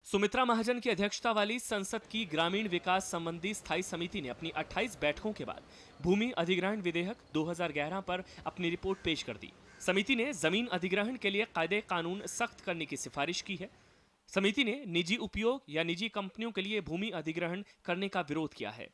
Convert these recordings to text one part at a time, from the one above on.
सुमित्रा महाजन की अध्यक्षता वाली संसद की ग्रामीण विकास संबंधी स्थायी समिति ने अपनी 28 बैठकों के बाद भूमि अधिग्रहण विधेयक 2011 पर अपनी रिपोर्ट पेश कर दी। समिति ने जमीन अधिग्रहण के लिए कायदे कानून सख्त करने की सिफारिश की है। समिति ने निजी उपयोग या निजी कंपनियों के लिए भूमि अधिग्रहण करने का विरोध किया है।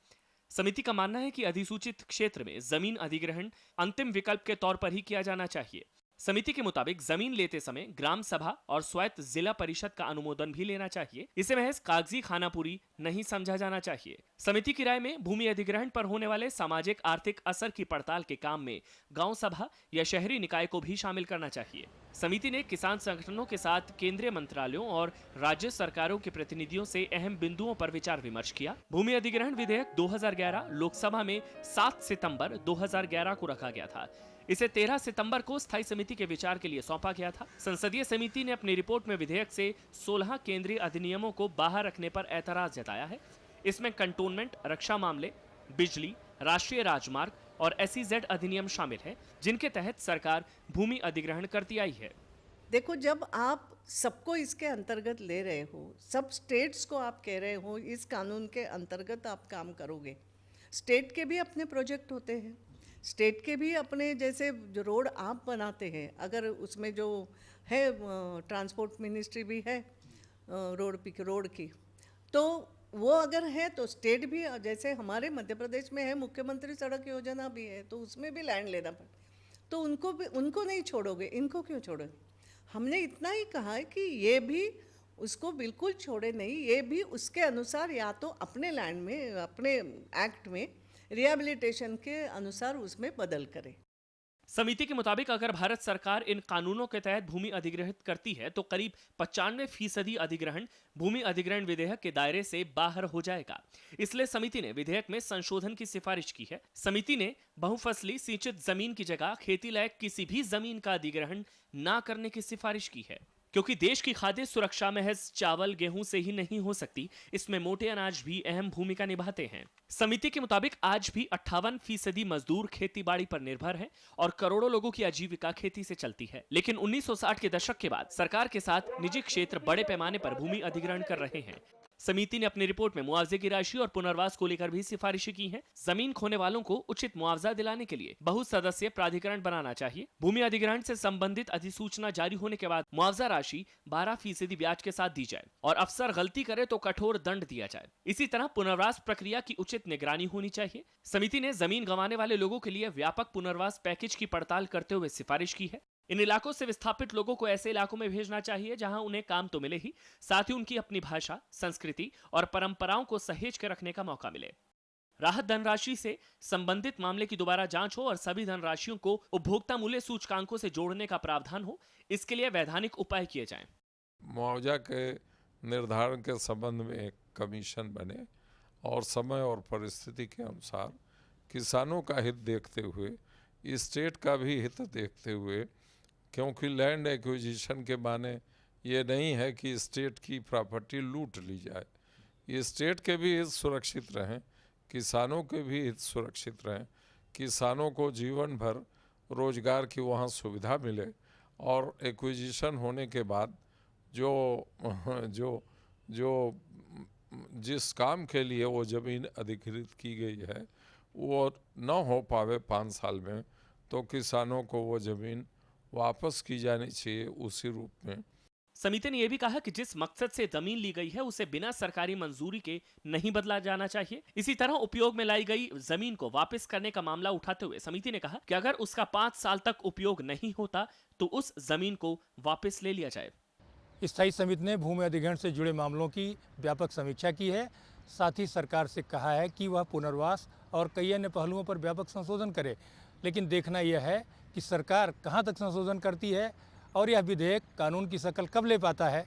समिति का मानना है कि अधिसूचित क्षेत्र में जमीन अधिग्रहण अंतिम विकल्प के तौर पर ही किया जाना चाहिए। समिति के मुताबिक जमीन लेते समय ग्राम सभा और स्वायत्त जिला परिषद का अनुमोदन भी लेना चाहिए। इसे महज कागजी खानापुरी नहीं समझा जाना चाहिए। समिति की राय में भूमि अधिग्रहण पर होने वाले सामाजिक आर्थिक असर की पड़ताल के काम में गांव सभा या शहरी निकाय को भी शामिल करना चाहिए। समिति ने किसान संगठनों के साथ केंद्रीय मंत्रालयों और राज्य सरकारों के प्रतिनिधियों से अहम बिंदुओं पर विचार विमर्श किया। भूमि अधिग्रहण विधेयक 2011 लोकसभा में 7 सितंबर 2011 को रखा गया था। इसे 13 सितंबर को स्थायी समिति के विचार के लिए सौंपा गया था। संसदीय समिति ने अपनी रिपोर्ट में विधेयक से 16 केंद्रीय अधिनियमों को बाहर रखने पर ऐतराज जताया है। इसमें कंटोनमेंट, रक्षा मामले, बिजली, राष्ट्रीय राजमार्ग और SEZ अधिनियम शामिल है, जिनके तहत सरकार भूमि अधिग्रहण करती आई है। देखो, जब आप सबको इसके अंतर्गत ले रहे हो, सब स्टेट्स को आप कह रहे हो इस कानून के अंतर्गत आप काम करोगे, स्टेट के भी अपने प्रोजेक्ट होते हैं, स्टेट के भी अपने, जैसे जो रोड आप बनाते हैं, अगर उसमें जो है ट्रांसपोर्ट मिनिस्ट्री भी है रोड की, तो वो अगर है तो स्टेट भी, जैसे हमारे मध्य प्रदेश में है मुख्यमंत्री सड़क योजना भी है, तो उसमें भी लैंड लेना पड़ता, तो उनको नहीं छोड़ोगे, इनको क्यों छोड़ोगे? हमने इतना ही कहा है कि ये भी उसको बिल्कुल छोड़े नहीं, ये भी उसके अनुसार या तो अपने लैंड में, अपने एक्ट में रिहैबिलिटेशन के अनुसार उसमें बदल करे। समिति के मुताबिक अगर भारत सरकार इन कानूनों के तहत भूमि अधिग्रहित करती है तो करीब 95% अधिग्रहण भूमि अधिग्रहण विधेयक के दायरे से बाहर हो जाएगा। इसलिए समिति ने विधेयक में संशोधन की सिफारिश की है। समिति ने बहुफसली सिंचित जमीन की जगह खेती लायक किसी भी जमीन का अधिग्रहण ना करने की सिफारिश की है, क्योंकि देश की खाद्य सुरक्षा महज चावल गेहूं से ही नहीं हो सकती, इसमें मोटे अनाज भी अहम भूमिका निभाते हैं। समिति के मुताबिक आज भी 58% मजदूर खेतीबाड़ी पर निर्भर हैं और करोड़ों लोगों की आजीविका खेती से चलती है। लेकिन 1960 के दशक के बाद सरकार के साथ निजी क्षेत्र बड़े पैमाने पर भूमि अधिग्रहण कर रहे हैं। समिति ने अपनी रिपोर्ट में मुआवजे की राशि और पुनर्वास को लेकर भी सिफारिशें की हैं। जमीन खोने वालों को उचित मुआवजा दिलाने के लिए बहुसदस्यीय प्राधिकरण बनाना चाहिए। भूमि अधिग्रहण से संबंधित अधिसूचना जारी होने के बाद मुआवजा राशि 12% ब्याज के साथ दी जाए और अफसर गलती करे तो कठोर दंड दिया जाए। इसी तरह पुनर्वास प्रक्रिया की उचित निगरानी होनी चाहिए। समिति ने जमीन गंवाने वाले लोगों के लिए व्यापक पुनर्वास पैकेज की पड़ताल करते हुए सिफारिश की है। इन इलाकों से विस्थापित लोगों को ऐसे इलाकों में भेजना चाहिए जहां उन्हें काम तो मिले ही, साथ ही उनकी अपनी भाषा, संस्कृति और परंपराओं को सहेज के रखने का मौका मिले। राहत धनराशि से संबंधित मामले की दोबारा जांच हो और सभी धनराशियों को उपभोक्ता मूल्य सूचकांकों से जोड़ने का प्रावधान हो, इसके लिए वैधानिक उपाय किए जाएं। मुआवजा के निर्धारण के संबंध में एक कमीशन बने और समय और परिस्थिति के अनुसार किसानों का हित देखते हुए, स्टेट का भी हित देखते हुए, क्योंकि लैंड एक्विजिशन के माने ये नहीं है कि स्टेट की प्रॉपर्टी लूट ली जाए। ये स्टेट के भी हित सुरक्षित रहें, किसानों के भी हित सुरक्षित रहें, किसानों को जीवन भर रोजगार की वहाँ सुविधा मिले और एक्विजिशन होने के बाद जो जिस काम के लिए वो ज़मीन अधिकृत की गई है वो न हो पावे 5 साल में, तो किसानों को वो ज़मीन वापस की जानी चाहिए उसी रूप में। समिति ने यह भी कहा कि जिस मकसद से जमीन ली गई है उसे बिना सरकारी मंजूरी के नहीं बदला जाना चाहिए। इसी तरह उपयोग में लाई गई जमीन को वापस करने का मामला उठाते हुए समिति ने कहा कि अगर उसका 5 साल तक उपयोग नहीं होता तो उस जमीन को वापस ले लिया जाए। स्थायी समिति ने भूमि अधिग्रहण से जुड़े मामलों की व्यापक समीक्षा की है। साथ ही सरकार से कहा है कि वह पुनर्वास और कई अन्य पहलुओं पर व्यापक संशोधन करे, लेकिन देखना यह है कि सरकार कहां तक संशोधन करती है और यह विधेयक कानून की शक्ल कब ले पाता है।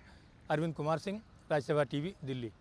अरविंद कुमार सिंह, राज्यसभा टीवी, दिल्ली।